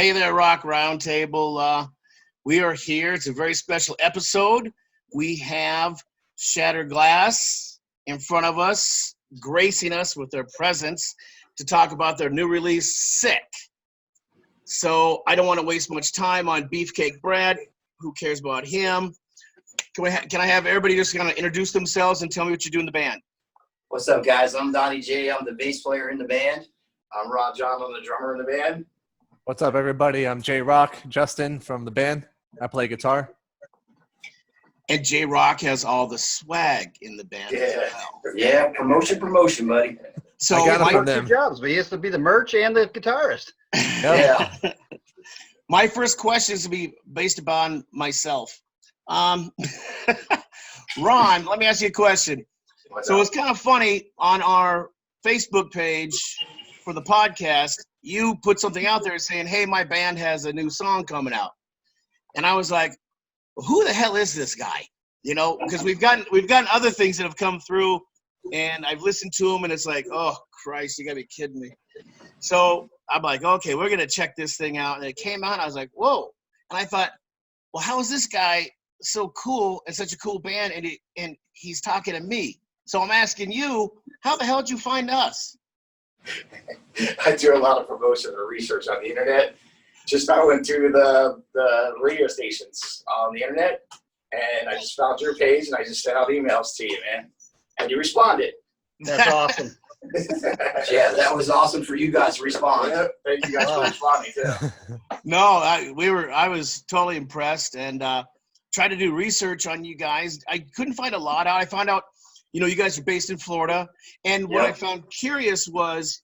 Hey there, Rock Roundtable. We are here. It's a very special episode. We have SHATTERGLASS in front of us, gracing us with their presence to talk about their new release, Sick. So I don't want to waste much time on Beefcake Brad. Who cares about him? Can I have everybody just kind of introduce themselves and tell me what you do in the band? What's up, guys? I'm Donnie J. I'm the bass player in the band. I'm Rob John. I'm the drummer in the band. What's up, everybody? I'm J-Rock, Justin from the band. I play guitar. And J-Rock has all the swag in the band as well. Yeah, promotion, buddy. So I got it from two jobs. We used to be the merch and the guitarist. Yeah. My first question is to be based upon myself. Ron, let me ask you a question. So it's kind of funny on our Facebook page for the podcast, you put something out there saying, hey, my band has a new song coming out. And I was like, who the hell is this guy? You know, because we've gotten other things that have come through and I've listened to them and it's like, oh Christ, you gotta be kidding me. So I'm like, okay, we're gonna check this thing out. And it came out and I was like, whoa. And I thought, well, how is this guy so cool and such a cool band and he's talking to me? So I'm asking you, how the hell did you find us? I do a lot of promotion or research on the internet. Just I went to the radio stations on the internet, and I just found your page, and I just sent out emails to you, man. And you responded. That's awesome. Yeah, that was awesome for you guys to respond. Yeah, thank you guys for responding too. No, I was totally impressed and tried to do research on you guys. I couldn't find a lot out. I found out, you guys are based in Florida. And what I found curious was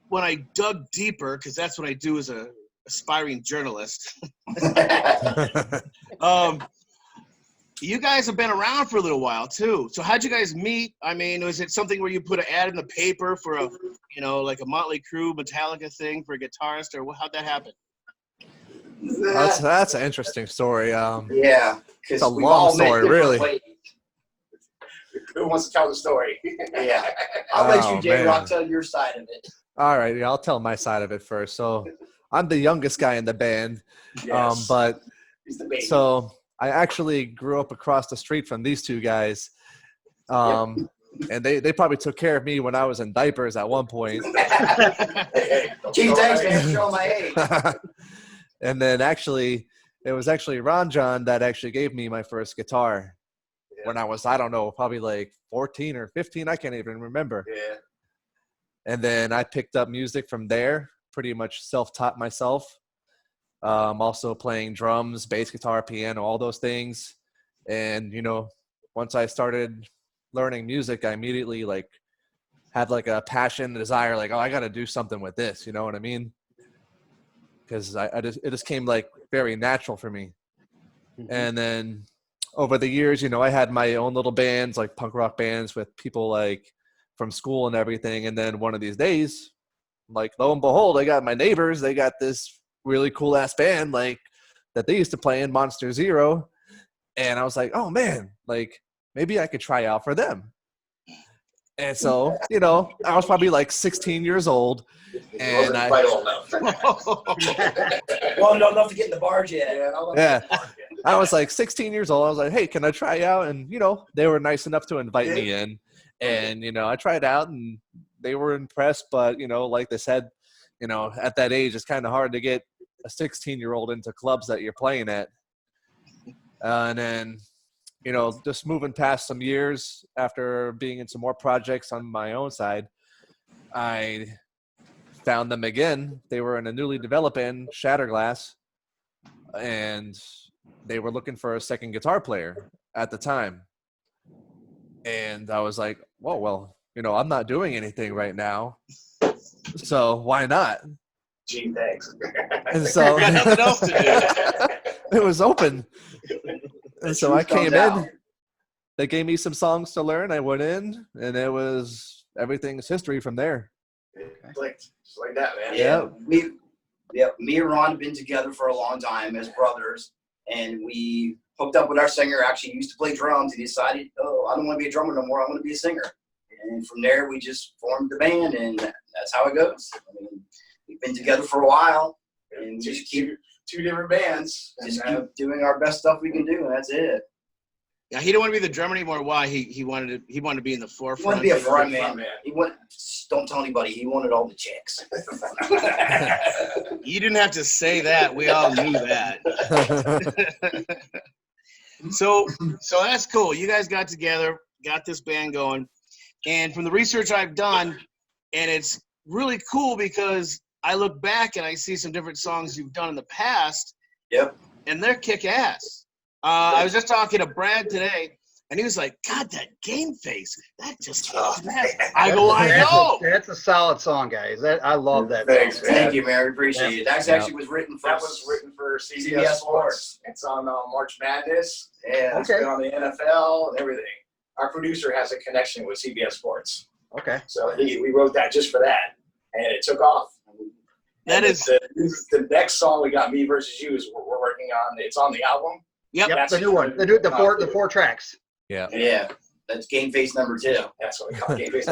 when I dug deeper, because that's what I do as a aspiring journalist. You guys have been around for a little while too. So how'd you guys meet? I mean, was it something where you put an ad in the paper for a, like a Motley Crue, Metallica thing for a guitarist, or how'd that happen? That's an interesting story. Yeah, it's a long story, really. Ways. Who wants to tell the story? Yeah, I'll let you, J-Rock, tell your side of it. All right, I'll tell my side of it first. So I'm the youngest guy in the band, yes. But he's the baby. So I actually grew up across the street from these two guys, and they probably took care of me when I was in diapers at one point. Gee, thanks, man, showing my age. And then it was actually Ron John that actually gave me my first guitar when I was, I don't know, probably like 14 or 15. I can't even remember. Yeah. And then I picked up music from there, pretty much self-taught myself. Also playing drums, bass guitar, piano, all those things. And, once I started learning music, I immediately had a passion, a desire, oh, I got to do something with this. You know what I mean? Because it just came very natural for me. Mm-hmm. And then over the years, I had my own little bands, punk rock bands with people from school and everything. And then one of these days, lo and behold, I got my neighbors. They got this really cool ass band that they used to play in, Monster Zero. And I was like, oh man, maybe I could try out for them. And so, I was probably 16 years old. And quite old enough. Well, enough to get in the bars yet. Yeah. I was 16 years old. I was like, hey, can I try out? And, they were nice enough to invite me in. And, I tried out and they were impressed. But, like they said, at that age, it's kind of hard to get a 16-year-old into clubs that you're playing at. And then, just moving past some years after being in some more projects on my own side, I found them again. They were in a newly developed band, SHATTERGLASS, and they were looking for a second guitar player at the time. And I was like, whoa, well, I'm not doing anything right now, so why not? Gee, thanks. And so got nothing else to do. It was open. And so I came in. They gave me some songs to learn. I went in, and everything's history from there. Just like that, man. Yeah. Me and Ron have been together for a long time as brothers, and we hooked up with our singer. Actually used to play drums. He decided, oh, I don't want to be a drummer no more. I want to be a singer. And from there, we just formed the band, and that's how it goes. I mean, we've been together for a while. and two, just keep two different bands. just And, keep doing our best stuff we can do, and that's it. Yeah, he didn't want to be the drummer anymore. Why? He wanted to be in the He forefront. wanted to be a front front man. man. He wanted. Don't tell anybody. He wanted all the chicks. You didn't have to say that. We all knew that. So that's cool. You guys got together, got this band going, and from the research I've done, and it's really cool because I look back and I see some different songs you've done in the past. Yep. And they're kick ass. I was just talking to Brad today, and he was like, "God, that Game Face, that just kicks ass." I go, "I know." That's a solid song, guys. I love that. Thanks, song. man. Thank you, Mary. Appreciate it. That actually was written for That was written for CBS CBS Sports. It's on March Madness. Yeah. It's been on the NFL and everything. Our producer has a connection with CBS Sports. Okay. So we wrote that just for that, and it took off. That And is, the next song we got, Me Versus You, is we're working on. It's on the album. yep. Yep, That's the new one. The four tracks. Yeah. That's Game Face number 2. That's what we call it. Game Face.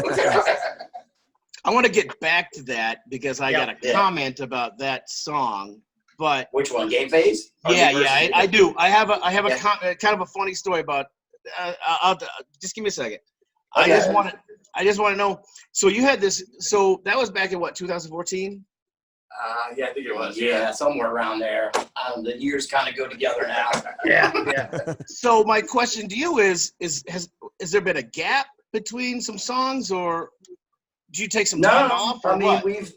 I want to get back to that because I got a Yeah. comment about that song. But Which one? Game Face? Or yeah, Me Versus yeah, You? I do. I have a Yeah. kind of a funny story about. Just give me a second. Okay. I just want to know. So you had this. So that was back in what, 2014? Yeah, I think it was. Yeah, somewhere around there. The years kind of go together now. Yeah. So my question to you is there been a gap between some songs, or do you take some time off, or I mean what?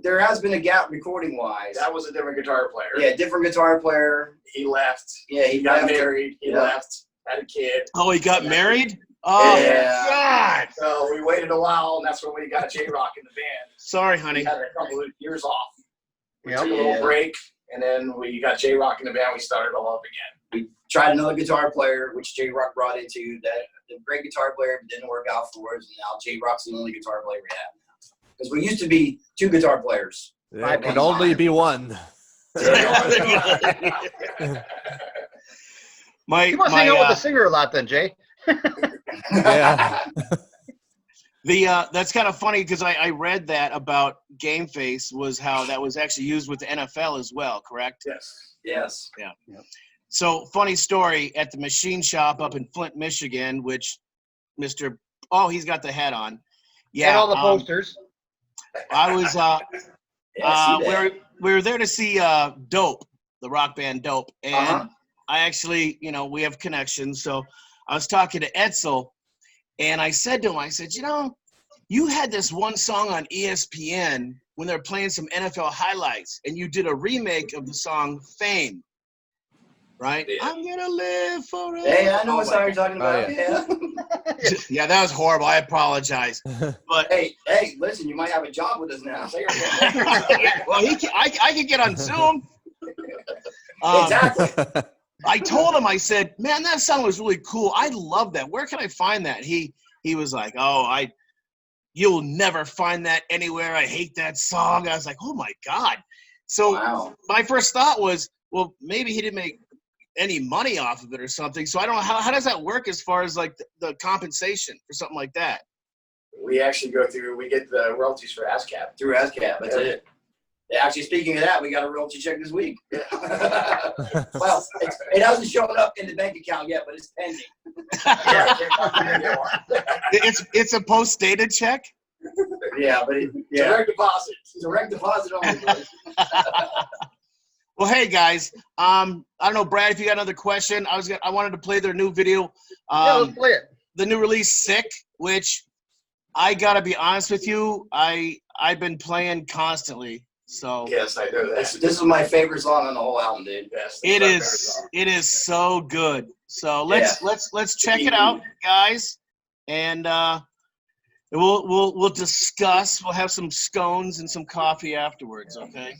there has been a gap recording wise. That was a different guitar player. Yeah, different guitar player. He left. Yeah, He got left. married. He Yeah. left. Had a kid. Oh, he got married? Oh, Yeah. God. So we waited a while, and that's when we got J-Rock in the band. Sorry, We honey. had a couple of years off. We Yep. took a little break, and then we got J-Rock in the band. We started all up again. We tried another guitar player, which J Rock brought into. That the great guitar player, but didn't work out for us. And now J Rock's the only guitar player we have now. Because we used to be 2 guitar players. There can only be one. You must hang out with the singer a lot then, Jay. Yeah. That's kind of funny because I read that about Game Face was how that was actually used with the NFL as well, correct? Yes. Yes. So funny story at the machine shop up in Flint, Michigan, which he's got the hat on. Yeah, And all the posters. I was Yeah, I see that. we were there to see Dope, the rock band Dope, and Uh-huh. I actually, we have connections. So I was talking to Edsel, and I said to him, I said, you had this one song on ESPN when they're playing some NFL highlights, and you did a remake of the song Fame, right? Yeah. I'm gonna live forever. Hey, I know what Oh, song you're talking about. yeah. Yeah. yeah, that was horrible. I apologize. But hey, listen, you might have a job with us now. well, I can get on Zoom. Exactly. I told him, I said, man, that song was really cool. I love that. Where can I find that? He was like, you'll never find that anywhere. I hate that song. I was like, oh my God. So Wow. my first thought was, well, maybe he didn't make any money off of it or something. So I don't know, how does that work as far as like the compensation for something like that? We actually we get the royalties for ASCAP. Through ASCAP, that's Yeah. it. Yeah, actually, speaking of that, we got a royalty check this week. Well, it hasn't shown up in the bank account yet, but it's pending. It's a post-dated check? Yeah, but Direct deposit. direct deposit only. Well, hey guys, I don't know, Brad, if you got another question. I wanted to play their new video, Yeah, let's play it. the new release "Sick," which I gotta be honest with you, I've been playing constantly. So Yes, I know This that. is my favorite song on the whole album, dude. Yes, it that's my favorite is song. it is so good. So let's check it out, guys, and we'll discuss. We'll have some scones and some coffee afterwards. Okay.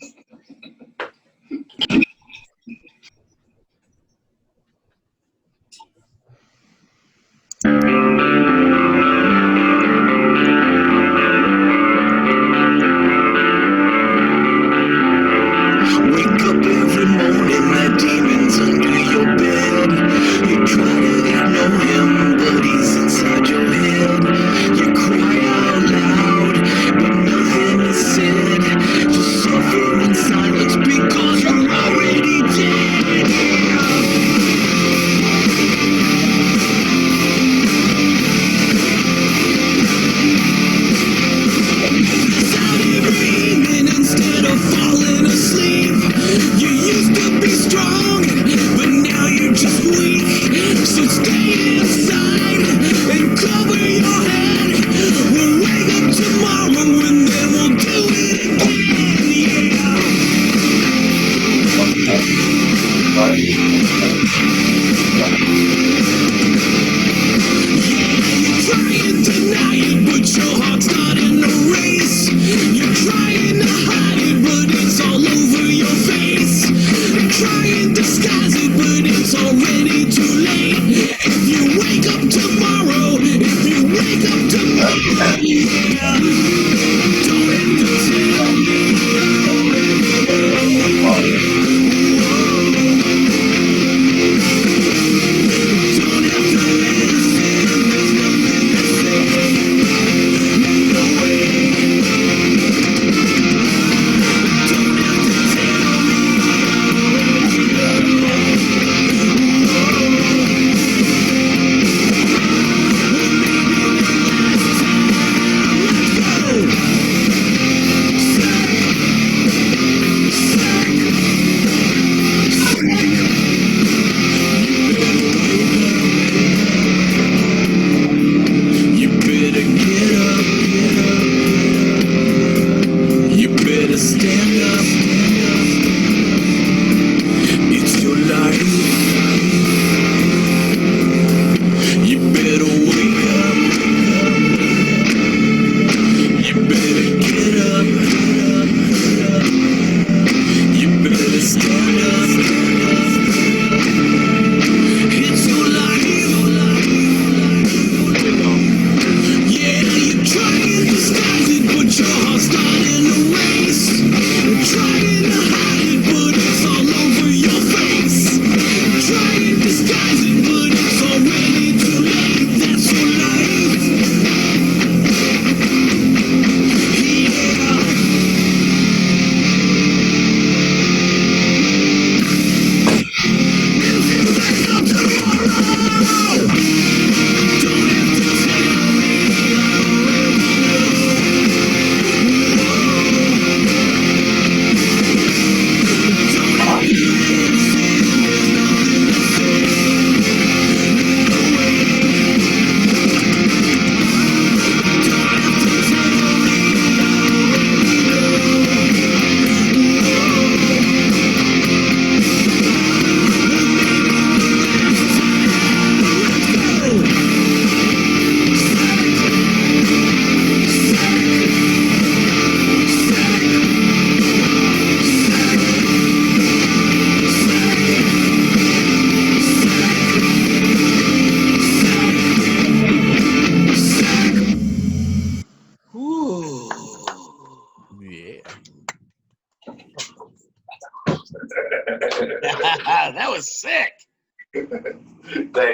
Wake up every morning, that demon's under your bed. You try to ignore him, but he's inside your head. You cry out loud, but nothing is said. You suffer in silence,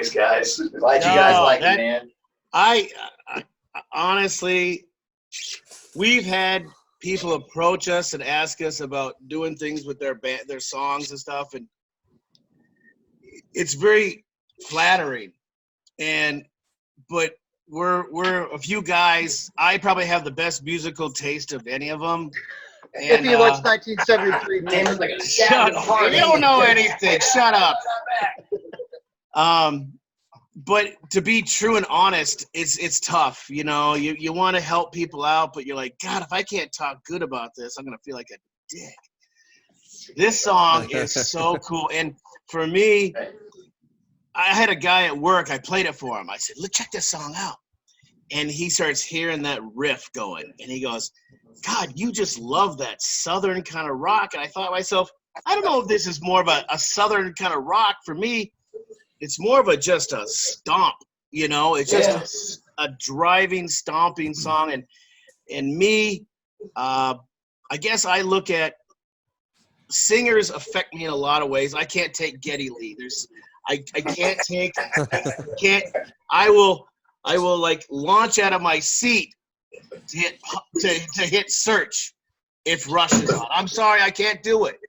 Thanks, guys. Glad you guys like it, man. I honestly, we've had people approach us and ask us about doing things with their band, their songs and stuff, and it's very flattering. But we're a few guys. I probably have the best musical taste of any of them. If he likes 1973, Name is like a Shut up! You don't know anything. Shut up. But to be true and honest, it's tough. You know, you want to help people out, but you're like, God, if I can't talk good about this, I'm gonna feel like a dick. This song is so cool, and for me, I had a guy at work. I played it for him. I said, "Look, check this song out," and he starts hearing that riff going, and he goes, God, you just love that Southern kind of rock. And I thought to myself, I don't know if this is more of a Southern kind of rock. For me, it's more of just a stomp, you know? It's just a driving, stomping song. And me, I guess I look at singers affect me in a lot of ways. I can't take Geddy Lee. I will like launch out of my seat to hit search if Rush is on. I'm sorry, I can't do it.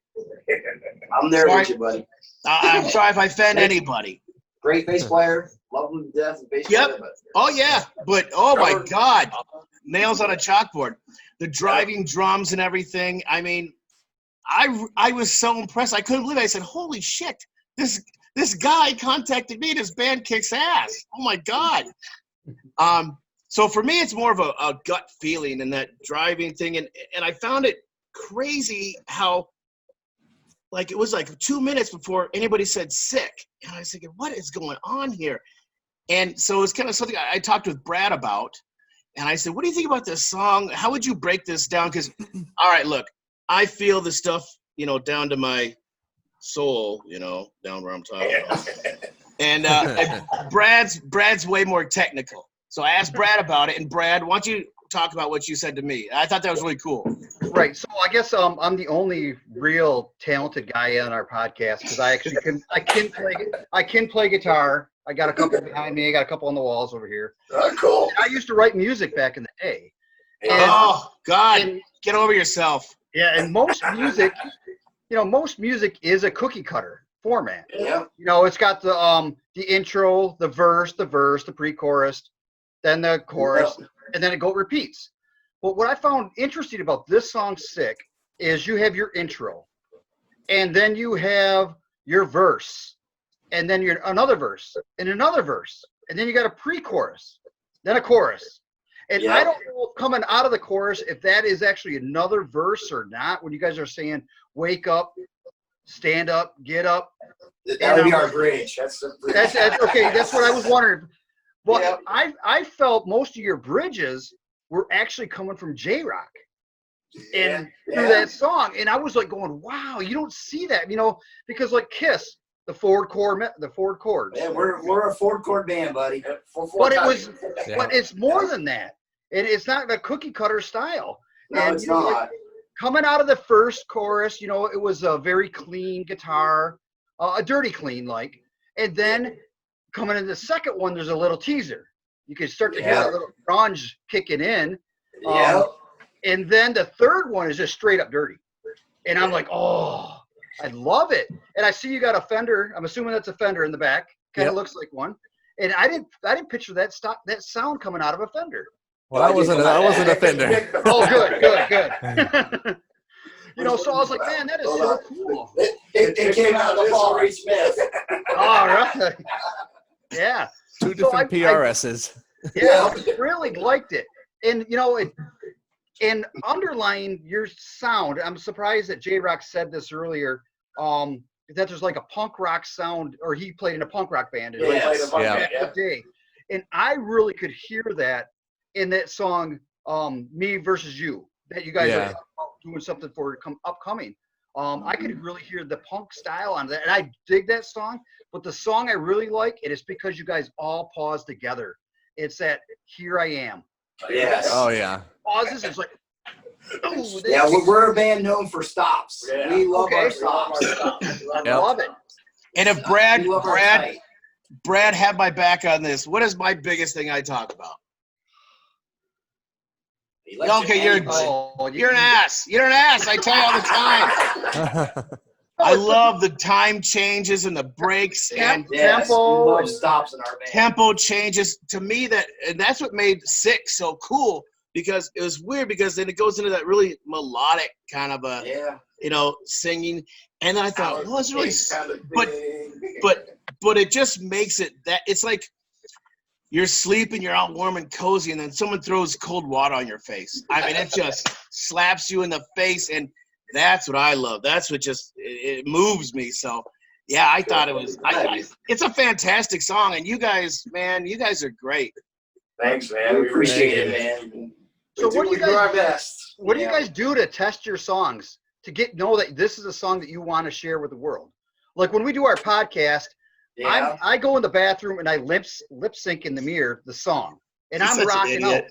I'm there with you, buddy. I'm sorry if I offend anybody. Great bass player. Love him to death. Bass player, but Oh, yeah. But, oh, my God. Nails on a chalkboard. The driving drums and everything. I mean, I was so impressed. I couldn't believe it. I said, holy shit. This guy contacted me. This band kicks ass. Oh, my God. So for me, it's more of a gut feeling and that driving thing. And I found it crazy how, like, it was like 2 minutes before anybody said sick. And I was thinking, what is going on here? And so it's kind of something I talked with Brad about. And I said, what do you think about this song? How would you break this down? Because, all right, look, I feel the stuff, you know, down to my soul, you know, down where I'm talking about. And Brad's way more technical. So I asked Brad about it, and Brad, why don't you talk about what you said to me? I thought that was really cool. Right. So I guess I'm the only real talented guy on our podcast because I actually can play guitar. I got a couple behind me. I got a couple on the walls over here. oh, cool. I used to write music back in the day. Oh God, get over yourself. Yeah, and most music is a cookie cutter format. Yeah. You know, it's got the intro, the verse, the pre-chorus, then the chorus, and then it repeats. But what I found interesting about this song, Sick, is you have your intro, and then you have your verse, and then another verse, and another verse, and then you got a pre-chorus, then a chorus. And I don't know coming out of the chorus if that is actually another verse or not when you guys are saying, wake up, stand up, get up. That would be our bridge. That's okay. That's what I was wondering. Well, I felt most of your bridges were actually coming from J-Rock and through that song. And I was like going, wow, you don't see that, you know, because like Kiss, the forward chords. Yeah, we're a forward chord band, buddy. But it's more than that. It's not a cookie cutter style. No, and, it's not. Coming out of the first chorus, you know, it was a very clean guitar, a dirty clean like. And then coming in the second one, there's a little teaser. You can start to hear a little grunge kicking in. And then the third one is just straight up dirty. And I'm like, oh, I love it. And I see you got a Fender. I'm assuming that's a Fender in the back. Kind of looks like one. And I didn't picture that sound coming out of a Fender. Well, I wasn't a Fender. Oh, good. You know, so I was like, man, that is so cool. It came out of the Paul Reed Smith. All right. Yeah. Two different PRSs. Yeah, I really liked it. And, you know, and underlying your sound, I'm surprised that J-Rock said this earlier, that there's like a punk rock sound, or he played in a punk rock band. Day. And I really could hear that in that song, Me Versus You, that you guys are doing something for upcoming. I could really hear the punk style on that, and I dig that song. But the song I really like, it is because you guys all pause together. It's that Here I Am. Yes. Oh yeah. Pauses. It's like. Oh, Yeah, we're a band known for stops. Yeah. We love our stops. I love it. And if Brad, have my back on this. What is my biggest thing I talk about? Okay, you're an ass. You're an ass. I tell you all the time. I love the time changes and the breaks and tempo stops in our band. Tempo changes. To me, that's what made Sick so cool, because it was weird, because then it goes into that really melodic kind of a singing, and then I thought, well, it's really, but it just makes it that it's like you're sleeping, you're all warm and cozy, and then someone throws cold water on your face. I mean, it just slaps you in the face, and that's what I love. That's what just it moves me. So, yeah, I thought it was. It's a fantastic song, and you guys, man, you guys are great. Thanks, man. We appreciate it, man. So what do you guys do our best? What do you guys do to test your songs to know that this is a song that you want to share with the world? Like when we do our podcast, I go in the bathroom and I lip sync in the mirror the song, and I'm rocking out.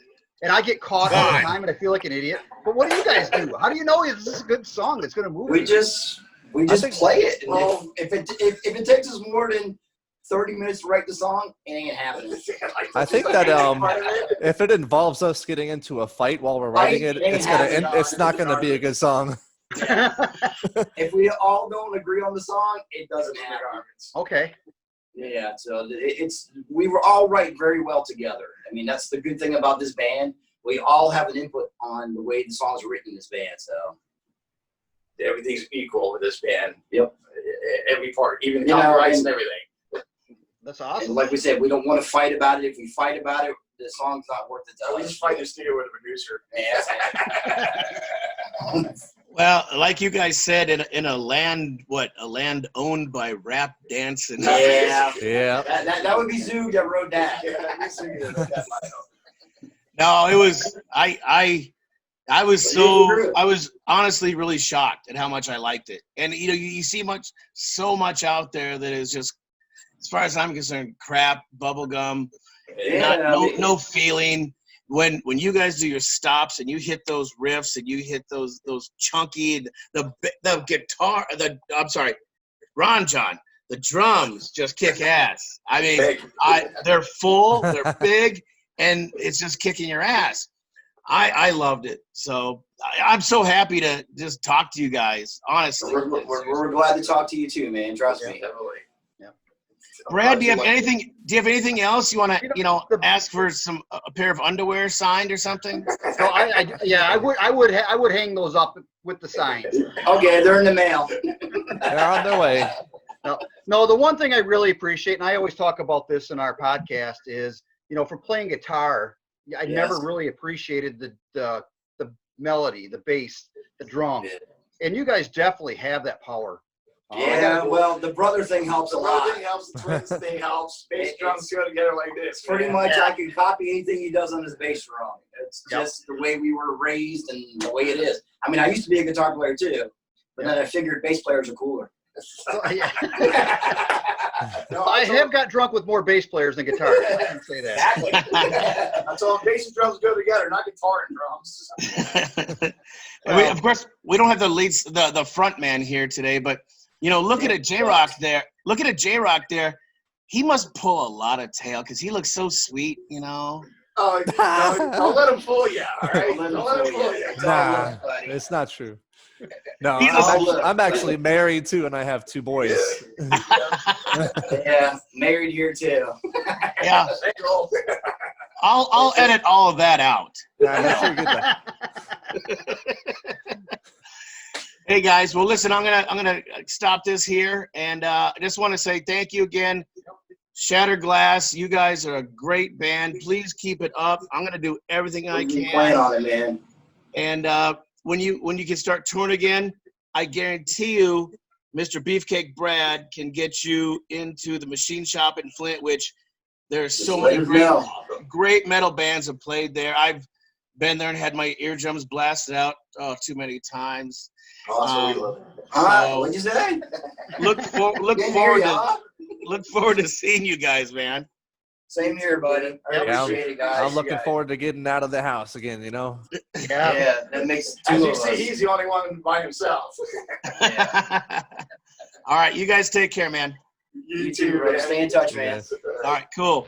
And I get caught all the time, and I feel like an idiot. But what do you guys do? How do you know this is a good song that's going to move? We just play it. Well, if it takes us more than 30 minutes to write the song, it ain't happening. I think that if it involves us getting into a fight while we're writing it, it's not gonna be a good song. If we all don't agree on the song, it doesn't happen. Okay. Yeah, so we were all write very well together. I mean, that's the good thing about this band. We all have an input on the way the songs are written in this band. So everything's equal with this band. Yep. Every part, even the copyrights and everything. That's awesome. And like we said, we don't want to fight about it. If we fight about it, the song's not worth the time. We just fight in the studio with the producer. Yeah. Well, like you guys said, in a land owned by rap, dance, and yeah. That would be Zoog that wrote that. No, it was I was honestly really shocked at how much I liked it, and you see so much out there that is just, as far as I'm concerned, crap, bubblegum, no feeling. When you guys do your stops and you hit those riffs and you hit those chunky, the guitar, Ron John, the drums just kick ass. I mean, they're full, they're big, and it's just kicking your ass. I loved it. So I'm so happy to just talk to you guys, honestly. We're glad to talk to you too, man. Trust me. Definitely. Brad, do you have anything? Do you have anything else you want to, ask for a pair of underwear signed or something? No, I would hang those up with the signs. Okay, they're in the mail. They're on their way. No, the one thing I really appreciate, and I always talk about this in our podcast, is from playing guitar, I never really appreciated the melody, the bass, the drums, and you guys definitely have that power. Yeah, well, the brother thing helps a lot. The thing helps, the twins thing helps. Bass drums go together like this. Pretty much, I can copy anything he does on his bass drum. It's just the way we were raised and the way it is. I mean, I used to be a guitar player too, but then I figured bass players are cooler. I have got drunk with more bass players than guitars. I can say that. Exactly. That's all. Bass and drums go together, not guitar and drums. Of course, we don't have the front man here today, but looking at J-Rock there, he must pull a lot of tail because he looks so sweet, Oh, no, don't let him fool you, all right? Don't let him fool you. Nah, it's not true. No, I'm actually married too, and I have 2 boys. Yeah, married here too. Yeah. I'll edit all of that out. Make sure you get that. Hey guys, well listen, I'm gonna stop this here, and I just want to say thank you again, SHATTERGLASS. You guys are a great band. Please keep it up. I'm gonna do everything I can. Plan on it, man. And when you can start touring again, I guarantee you, Mr. Beefcake Brad can get you into the Machine Shop in Flint, which there's so many great metal bands have played there. I've been there and had my eardrums blasted out too many times. What'd you say? Look forward to seeing you guys, man. Same here, buddy. I appreciate it, guys. I'm looking forward to getting out of the house again, Yeah, that makes 2 As of you us. see, he's the only one by himself. All right, you guys take care, man. You too, bro. Stay in touch, man. All right, cool.